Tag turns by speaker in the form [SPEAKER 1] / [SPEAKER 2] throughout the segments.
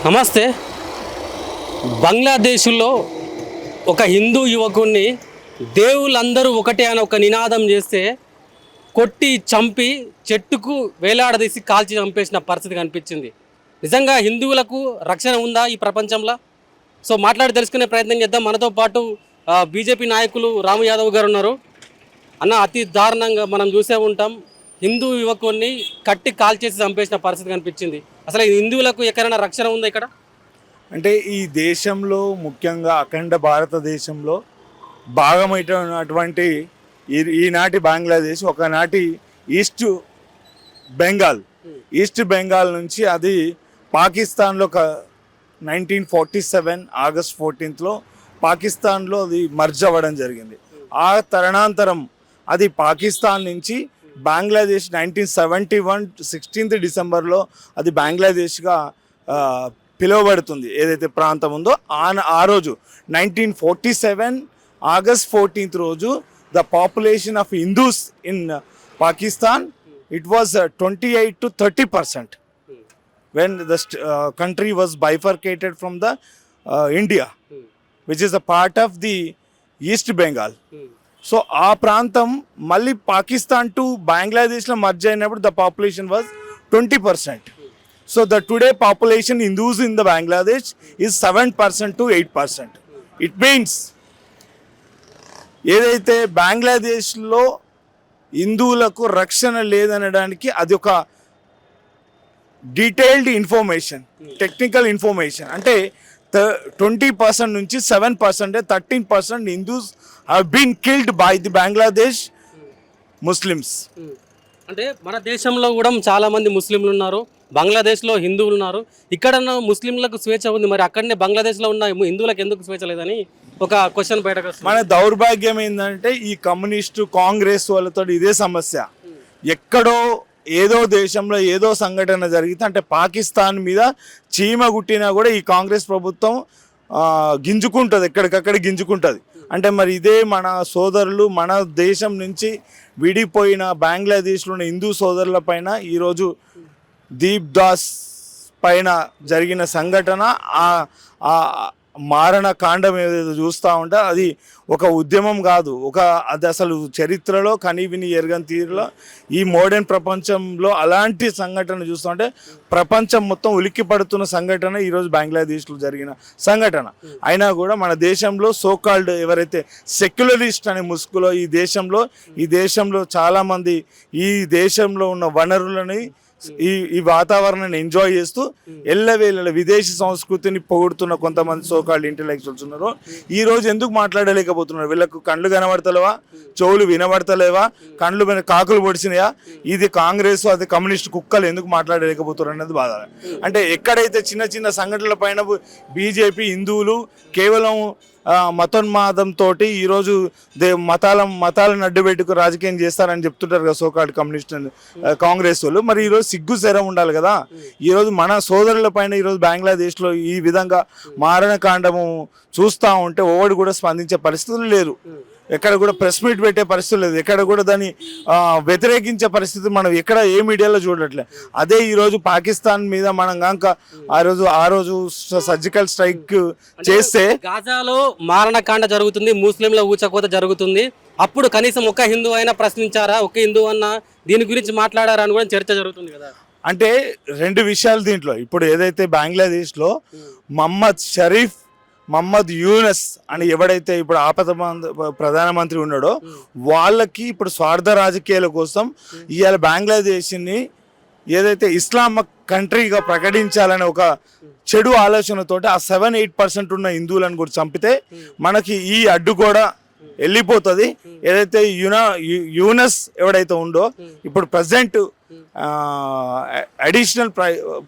[SPEAKER 1] నమస్తే. బంగ్లాదేశ్లో ఒక హిందూ యువకుడిని దేవుళ్ళందరూ ఒకటే అని ఒక నినాదం చేస్తే కొట్టి చంపి చెట్టుకు వేలాడదీసి కాల్చి చంపేసిన పరిస్థితి కనిపించింది. నిజంగా హిందువులకు రక్షణ ఉందా ఈ ప్రపంచంలో? సో మాట్లాడి తెలుసుకునే ప్రయత్నం చేద్దాం. మనతో పాటు బీజేపీ నాయకులు రాము యాదవ్ గారు ఉన్నారు. అన్న, అతి దారుణంగా మనం చూసే ఉంటాం, హిందూ యువకుడిని కట్టి కాల్చేసి చంపేసిన పరిస్థితి కనిపించింది. అసలు ఈ హిందువులకు ఎక్కడైనా రక్షణ ఉందా ఇక్కడ?
[SPEAKER 2] అంటే ఈ దేశంలో, ముఖ్యంగా అఖండ భారతదేశంలో భాగమైనటువంటి ఈనాటి బంగ్లాదేశ్ ఒకనాటి ఈస్ట్ బెంగాల్ నుంచి అది పాకిస్తాన్లో 1947 ఆగస్ట్ 14 పాకిస్తాన్లో అది మర్జ్ అవ్వడం జరిగింది. ఆ తరుణాంతరం అది పాకిస్తాన్ నుంచి బంగ్లాదేశ్ 1971 16 డిసెంబర్లో అది బంగ్లాదేశ్గా పిలువబడుతుంది. ఏదైతే ప్రాంతం ఉందో ఆ రోజు 1947 ఆగస్ట్ 14 రోజు the population of Hindus in Pakistan it was 28 to 30% when the country was bifurcated from the India, which is a part of the East Bengal. So ఆ ప్రాంతం మళ్ళీ పాకిస్తాన్ టు బంగ్లాదేశ్లో మర్జ్ అయినప్పుడు the population was 20%. So the today population Hindus in the Bangladesh is 7% to 8%. It means ఏదైతే బంగ్లాదేశ్లో హిందువులకు రక్షణ లేదనడానికి అది ఒక డీటెయిల్డ్ ఇన్ఫర్మేషన్, టెక్నికల్ ఇన్ఫర్మేషన్. అంటే 20% నుంచి 7%, 13% Hindus have been killed by the Bangladesh Muslims.
[SPEAKER 1] అంటే మన దేశంలో కూడా చాలా మంది ముస్లింలు ఉన్నారు, బంగ్లాదేశ్లో హిందువులు ఉన్నారు. ఇక్కడ ముస్లింలకు స్వేచ్ఛ ఉంది, మరి అక్కడనే బంగ్లాదేశ్లో ఉన్న హిందువులకు ఎందుకు స్వేచ్ఛ లేదని ఒక క్వశ్చన్ బయటకు వస్తుంది.
[SPEAKER 2] మన దౌర్భాగ్యం ఏంటంటే ఈ కమ్యూనిస్టు కాంగ్రెస్ వాళ్ళతో ఇదే సమస్య. ఎక్కడో ఏదో దేశంలో ఏదో సంఘటన జరిగితే, అంటే పాకిస్తాన్ మీద చీమ గుట్టినా కూడా ఈ కాంగ్రెస్ ప్రభుత్వం గింజుకుంటుంది, ఎక్కడికక్కడ గింజుకుంటుంది. అంటే మరి ఇదే మన సోదరులు, మన దేశం నుంచి విడిపోయిన బంగ్లాదేశ్లో ఉన్న హిందూ సోదరుల పైన ఈరోజు దీప్ దాస్ పైన జరిగిన సంఘటన, ఆ మారణ కాండం ఏదైతే చూస్తూ ఉంటే అది ఒక ఉద్యమం కాదు, అది అసలు చరిత్రలో కనీవిని ఎరగని తీరులో ఈ మోడర్న్ ప్రపంచంలో అలాంటి సంఘటన చూస్తూ ఉంటే ప్రపంచం మొత్తం ఉలిక్కి పడుతున్న సంఘటన ఈరోజు బంగ్లాదేశ్లో జరిగిన సంఘటన. అయినా కూడా మన దేశంలో సోకాల్డ్ ఎవరైతే సెక్యులరిస్ట్ అనే ముసుగులో ఈ దేశంలో చాలామంది ఈ దేశంలో ఉన్న వనరులని ఈ వాతావరణాన్ని ఎంజాయ్ చేస్తూ ఎల్లవేళ విదేశీ సంస్కృతిని పొగుడుతున్న కొంతమంది సోకాల్డ్ ఇంటెలెక్చువల్స్ ఉన్నారు. ఈ రోజు ఎందుకు మాట్లాడలేకపోతున్నారు? వీళ్ళకు కళ్ళు కనబడతలేవా, చెవులు వినబడతలేవా, కళ్ళు కాకులు పొడిచినాయా? ఇది కాంగ్రెస్, అది కమ్యూనిస్ట్ కుక్కలు ఎందుకు మాట్లాడలేకపోతున్నారు అనేది బాధ. అంటే ఎక్కడైతే చిన్న చిన్న సంఘటనల పైన బీజేపీ హిందువులు కేవలం మతోన్మాదంతో ఈరోజు మతాలను అడ్డుపెట్టుకు రాజకీయం చేస్తారని చెప్తుంటారు కదా సోకాల్డ్ కమ్యూనిస్ట్ కాంగ్రెస్ వాళ్ళు. మరి ఈరోజు సిగ్గు శరం ఉండాలి కదా. ఈరోజు మన సోదరుల పైన ఈరోజు బంగ్లాదేశ్లో ఈ విధంగా మారణకాండము చూస్తూ ఉంటే ఓడి కూడా స్పందించే పరిస్థితులు లేరు, ఎక్కడ కూడా ప్రెస్ మీట్ పెట్టే పరిస్థితి లేదు, ఎక్కడ కూడా దాన్ని వ్యతిరేకించే పరిస్థితి మనం ఎక్కడ ఏ మీడియాలో చూడట్లేదు. అదే ఈరోజు పాకిస్తాన్ మీద మనం కనుక ఆ రోజు సర్జికల్ స్ట్రైక్ చేస్తే,
[SPEAKER 1] గాజాలో మారణకాండ జరుగుతుంది, ముస్లింల ఊచకోత జరుగుతుంది, అప్పుడు కనీసం ఒక హిందూ అయినా ప్రశ్నించారా, ఒక హిందూ అన్న దీని గురించి మాట్లాడారా అని కూడా చర్చ జరుగుతుంది కదా.
[SPEAKER 2] అంటే రెండు విషయాలు దీంట్లో. ఇప్పుడు ఏదైతే బంగ్లాదేశ్లో మహమ్మద్ యూనస్ అని ఎవడైతే ఇప్పుడు ప్రధానమంత్రి ఉన్నాడో వాళ్ళకి ఇప్పుడు స్వార్థ రాజకీయాల కోసం ఇవాళ బంగ్లాదేశ్ని ఏదైతే ఇస్లాం కంట్రీగా ప్రకటించాలని ఒక చెడు ఆలోచనతోటి ఆ 7-8% ఉన్న హిందువులను కూడా చంపితే మనకి ఈ అడ్డు కూడా వెళ్ళిపోతుంది. ఏదైతే యూనస్ ఎవడైతే ఉందో ఇప్పుడు present additional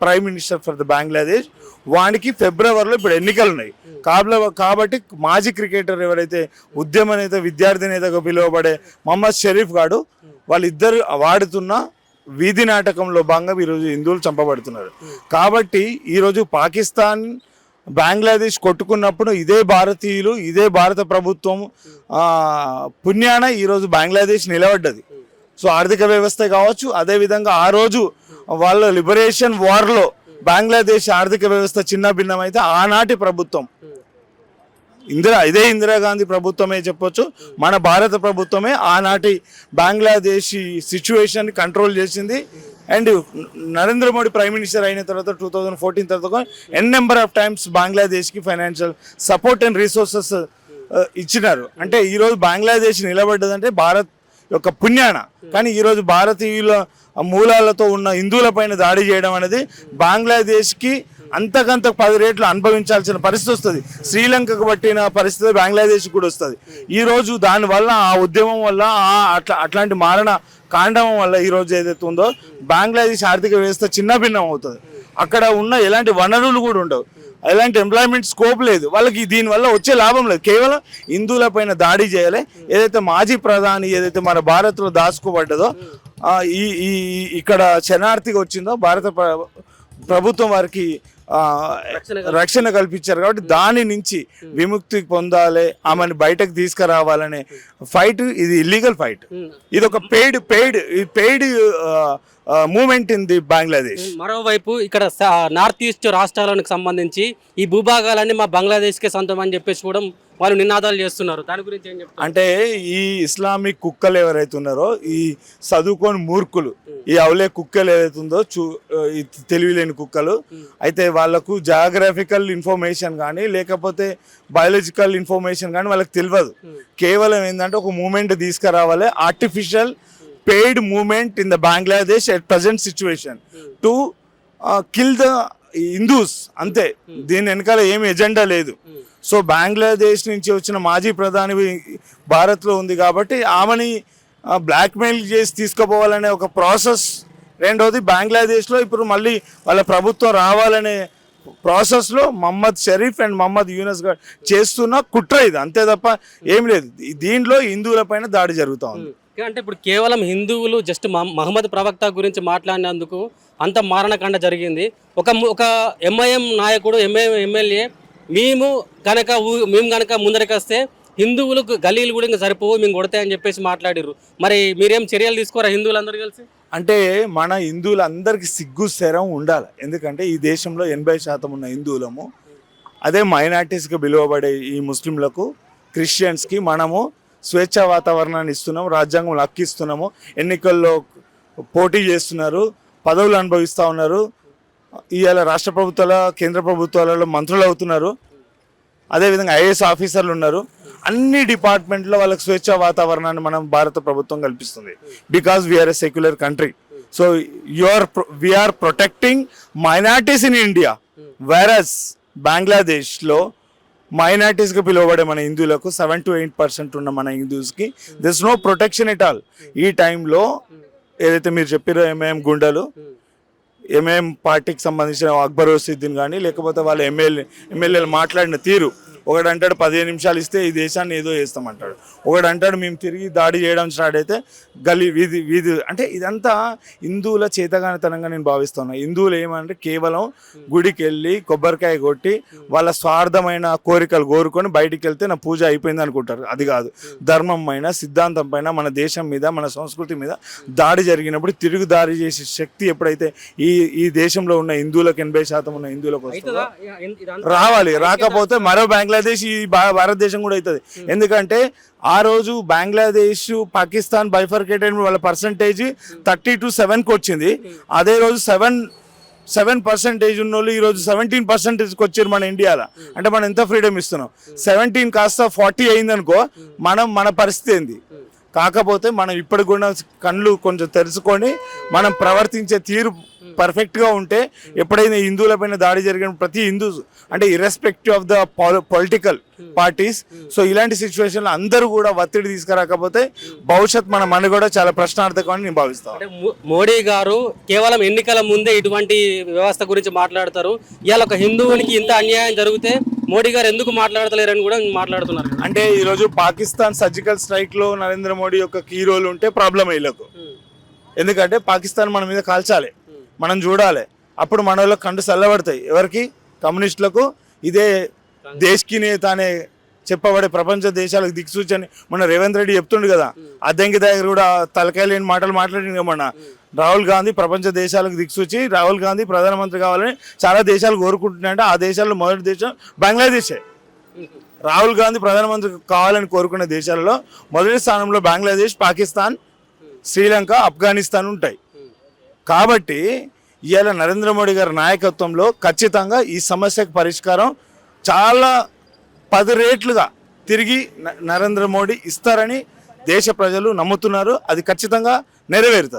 [SPEAKER 2] prime minister for the Bangladesh, వానికి ఫిబ్రవరిలో ఇప్పుడు ఎన్నికలు ఉన్నాయి కాబట్టి మాజీ క్రికెటర్ ఎవరైతే ఉద్యమ నేత, విద్యార్థి నేతగా పిలువబడే మహమ్మద్ షరీఫ్ గాడు, వాళ్ళిద్దరు వాడుతున్న వీధి నాటకంలో భాగంగా ఈరోజు హిందువులు చంపబడుతున్నారు. కాబట్టి ఈరోజు పాకిస్తాన్ బంగ్లాదేశ్ కొట్టుకున్నప్పుడు ఇదే భారతీయులు, ఇదే భారత ప్రభుత్వం పుణ్యాన ఈరోజు బంగ్లాదేశ్ నిలబడ్డది. సో ఆర్థిక వ్యవస్థ కావచ్చు, అదేవిధంగా ఆ రోజు వాళ్ళ లిబరేషన్ వార్లో బంగ్లాదేశ్ ఆర్థిక వ్యవస్థ చిన్న భిన్నమైతే ఆనాటి ప్రభుత్వం ఇదే ఇందిరాగాంధీ ప్రభుత్వమే చెప్పొచ్చు, మన భారత ప్రభుత్వమే ఆనాటి బంగ్లాదేశీ సిచ్యువేషన్ కంట్రోల్ చేసింది. And Narendra Modi prime minister అయిన తర్వాత 2014 తర్వాత ఎన్ నెంబర్ ఆఫ్ టైమ్స్ బంగ్లాదేశ్కి ఫైనాన్షియల్ సపోర్ట్ అండ్ రిసోర్సెస్ ఇచ్చినారు. అంటే ఈరోజు బంగ్లాదేశ్ నిలబడ్డదంటే భారత్ యొక్క పుణ్యాన. కానీ ఈరోజు భారతీయుల మూలాలతో ఉన్న హిందువుల పైన దాడి చేయడం అనేది బంగ్లాదేశ్కి అంతకంత 10 రెట్లు అనుభవించాల్సిన పరిస్థితి వస్తుంది. శ్రీలంకకు పట్టిన పరిస్థితి బంగ్లాదేశ్ కూడా వస్తుంది. ఈరోజు దానివల్ల ఆ ఉద్యమం వల్ల అట్లాంటి మారణ కాండవం వల్ల ఈరోజు ఏదైతే ఉందో బంగ్లాదేశ్ ఆర్థిక వ్యవస్థ చిన్న భిన్నం అవుతుంది. అక్కడ ఉన్న ఎలాంటి వనరులు కూడా ఉండవు, ఎలాంటి ఎంప్లాయ్మెంట్ స్కోప్ లేదు, వాళ్ళకి దీనివల్ల వచ్చే లాభం లేదు. కేవలం హిందువుల పైన దాడి చేయాలి. ఏదైతే మాజీ ప్రధాని ఏదైతే మన భారత్లో దాచుకోబడ్డదో ఇక్కడ శరణార్థిగా వచ్చిందో భారత ప్రభుత్వం వారికి రక్షణ కల్పించారు. కాబట్టి దాని నుంచి విముక్తి పొందాలి, ఆమెను బయటకు తీసుకురావాలనే ఫైట్ ఇది ఇల్లీగల్ ఫైట్. ఇది ఒక paid movement in the Bangladesh.
[SPEAKER 1] మరోవైపు ఇక్కడ నార్త్ ఈస్ట్ రాష్ట్రాలకు సంబంధించి ఈ భూభాగాలన్నీ మా బంగ్లాదేశ్కే సొంతం అని చెప్పేసి కూడా వాళ్ళు నినాదాలు చేస్తున్నారు. దాని గురించి ఏం చెప్తారు?
[SPEAKER 2] అంటే ఈ ఇస్లామిక్ కుక్కలు ఎవరైతే ఉన్నారో, ఈ చదువుకొని మూర్ఖులు, ఈ అవలే కుక్కలు ఏదైతే ఉందో తెలివిలేని కుక్కలు అయితే వాళ్ళకు జాగ్రఫికల్ ఇన్ఫర్మేషన్ కానీ లేకపోతే బయాలజికల్ ఇన్ఫర్మేషన్ కానీ వాళ్ళకి తెలియదు. కేవలం ఏంటంటే ఒక మూమెంట్ తీసుకురావాలి, artificial paid movement in the Bangladesh at present situation to kill the Hindus అంతే. దీని వెనకాల ఏమి ఎజెండా లేదు. సో బంగ్లాదేశ్ నుంచి వచ్చిన మాజీ ప్రధాని భారత్లో ఉంది కాబట్టి ఆమెని బ్లాక్మెయిల్ చేసి తీసుకుపోవాలనే ఒక ప్రాసెస్. రెండవది బంగ్లాదేశ్లో ఇప్పుడు మళ్ళీ వాళ్ళ ప్రభుత్వం రావాలనే ప్రాసెస్లో మహమ్మద్ షరీఫ్ అండ్ మహమ్మద్ యూనస్ గారు చేస్తున్న కుట్ర ఇది, అంతే తప్ప ఏం లేదు. దీంట్లో హిందువుల పైన దాడి జరుగుతూ ఉంది.
[SPEAKER 1] అంటే ఇప్పుడు కేవలం హిందువులు జస్ట్ మహమ్మద్ ప్రవక్త గురించి మాట్లాడినందుకు అంత మారణకాండ జరిగింది. ఒక ఎంఐఎం నాయకుడు ఎమ్మెల్యే మేము గనక ముందరికి వస్తే హిందువులు గలీలు కూడా ఇంకా సరిపోవు, మేము కొడతాయని చెప్పేసి మాట్లాడారు. మరి మీరేం చర్యలు తీసుకోరా హిందువులందరూ కలిసి?
[SPEAKER 2] అంటే మన హిందువులందరికీ సిగ్గు శరం ఉండాలి. ఎందుకంటే ఈ దేశంలో 80% ఉన్న హిందువులము, అదే మైనార్టీస్కి పిలువబడే ఈ ముస్లింలకు, క్రిస్టియన్స్కి మనము స్వేచ్ఛా వాతావరణాన్ని ఇస్తున్నాము, రాజ్యాంగంలో హక్కు ఇస్తున్నాము, ఎన్నికల్లో పోటీ చేస్తున్నారు, పదవులు అనుభవిస్తూ ఉన్నారు. ఇవాళ రాష్ట్ర ప్రభుత్వాల కేంద్ర ప్రభుత్వాలలో మంత్రులు అవుతున్నారు, అదేవిధంగా ఐఏఎస్ ఆఫీసర్లు ఉన్నారు. అన్ని డిపార్ట్మెంట్లో వాళ్ళకి స్వేచ్ఛా వాతావరణాన్ని మనం భారత ప్రభుత్వం కల్పిస్తుంది. Because we are a secular country. So we are protecting minorities in India. Whereas బంగ్లాదేశ్లో మైనారిటీస్గా పిలువబడే మన హిందువులకు 7 to 8% ఉన్న మన హిందూస్కి this no protection at all. ఈ టైంలో ఏదైతే మీరు చెప్పారో ఎంఐఎం గుండెలు, ఎంఐఎం పార్టీకి సంబంధించిన అక్బర్ వసీద్దీన్ కానీ లేకపోతే వాళ్ళ ఎమ్మెల్యేలు మాట్లాడిన తీరు, ఒకడు అంటాడు 15 నిమిషాలు ఇస్తే ఈ దేశాన్ని ఏదో చేస్తామంటాడు, ఒకడు అంటాడు మేము తిరిగి దాడి చేయడం స్టార్ట్ అయితే వీధి అంటే ఇదంతా హిందువుల చేతగానితనంగా నేను భావిస్తున్నాను. హిందువులు ఏమంటే కేవలం గుడికి వెళ్ళి కొబ్బరికాయ కొట్టి వాళ్ళ స్వార్థమైన కోరికలు కోరుకొని బయటికి వెళ్తే నా పూజ అయిపోయింది అనుకుంటారు. అది కాదు. ధర్మం పైన, సిద్ధాంతం పైన, మన దేశం మీద, మన సంస్కృతి మీద దాడి జరిగినప్పుడు తిరుగు దాడి చేసే శక్తి ఎప్పుడైతే ఈ దేశంలో ఉన్న హిందువులకు 80% ఉన్న హిందువులకు వస్తుందో రావాలి. రాకపోతే మరో బంగ్లాదేశ్ ఈ భారతదేశం కూడా అవుతుంది. ఎందుకంటే ఆ రోజు బంగ్లాదేశ్ పాకిస్తాన్ బైఫర్కేటెడ్ వాళ్ళ పర్సంటేజ్ 30 to 7కి వచ్చింది. అదే రోజు 7% ఉన్న వాళ్ళు ఈరోజు 17%కి వచ్చారు మన ఇండియాలో. అంటే మనం ఎంత ఫ్రీడమ్ ఇస్తున్నాం. 17 కాస్త 40 అయిందనుకో మన పరిస్థితి ఏంది? కాకపోతే మనం ఇప్పటికి కూడా కళ్ళు కొంచెం తెరుచుకొని మనం ప్రవర్తించే తీరు పర్ఫెక్ట్గా ఉంటే ఎప్పుడైనా హిందువుల పైన దాడి జరిగిన ప్రతి హిందూ అంటే irrespective of the political parties, so ఇలాంటి సిచ్యువేషన్లో అందరూ కూడా ఒత్తిడి తీసుకురాకపోతే భవిష్యత్ మన మనుగడ చాలా ప్రశ్నార్థకం అని నేను భావిస్తాను.
[SPEAKER 1] మోడీ గారు కేవలం ఎన్నికల ముందే ఇటువంటి వ్యవస్థ గురించి మాట్లాడతారు. ఇవాళ ఒక హిందువునికి ఇంత అన్యాయం జరిగితే మోడీ గారు ఎందుకు మాట్లాడతలేరని కూడా మాట్లాడుతున్నారు.
[SPEAKER 2] అంటే ఈరోజు పాకిస్తాన్ సర్జికల్ స్ట్రైక్లో నరేంద్ర మోడీ యొక్క కీ రోల్ ఉంటే ప్రాబ్లం వీళ్ళకు. ఎందుకంటే పాకిస్తాన్ మన మీద కాల్చాలి, మనం చూడాలి, అప్పుడు మన వాళ్ళకి కండు చల్లబడతాయి. ఎవరికి? కమ్యూనిస్టులకు. ఇదే దేశ్కి నేత అనే చెప్పబడే ప్రపంచ దేశాలకు దిక్సూచని మన రేవంత్ రెడ్డి చెప్తుండు కదా, అద్దంకి దగ్గర కూడా తలకాయ లేని మాటలు మాట్లాడింది. మన రాహుల్ గాంధీ ప్రపంచ దేశాలకు దిక్సూచి రాహుల్ గాంధీ ప్రధానమంత్రి కావాలని చాలా దేశాలు కోరుకుంటున్నాయంటే ఆ దేశాల్లో మొదటి దేశం బంగ్లాదేశే. రాహుల్ గాంధీ ప్రధానమంత్రి కావాలని కోరుకునే దేశాలలో మొదటి స్థానంలో బంగ్లాదేశ్, పాకిస్తాన్, శ్రీలంక, ఆఫ్ఘనిస్తాన్ ఉంటాయి. కాబట్టి ఇవాళ నరేంద్ర మోడీ గారి నాయకత్వంలో ఖచ్చితంగా ఈ సమస్యకు పరిష్కారం చాలా 10 రెట్లుగా తిరిగి నరేంద్ర మోడీ ఇస్తారని దేశ ప్రజలు నమ్ముతున్నారు. అది ఖచ్చితంగా నెరవేరుతుంది.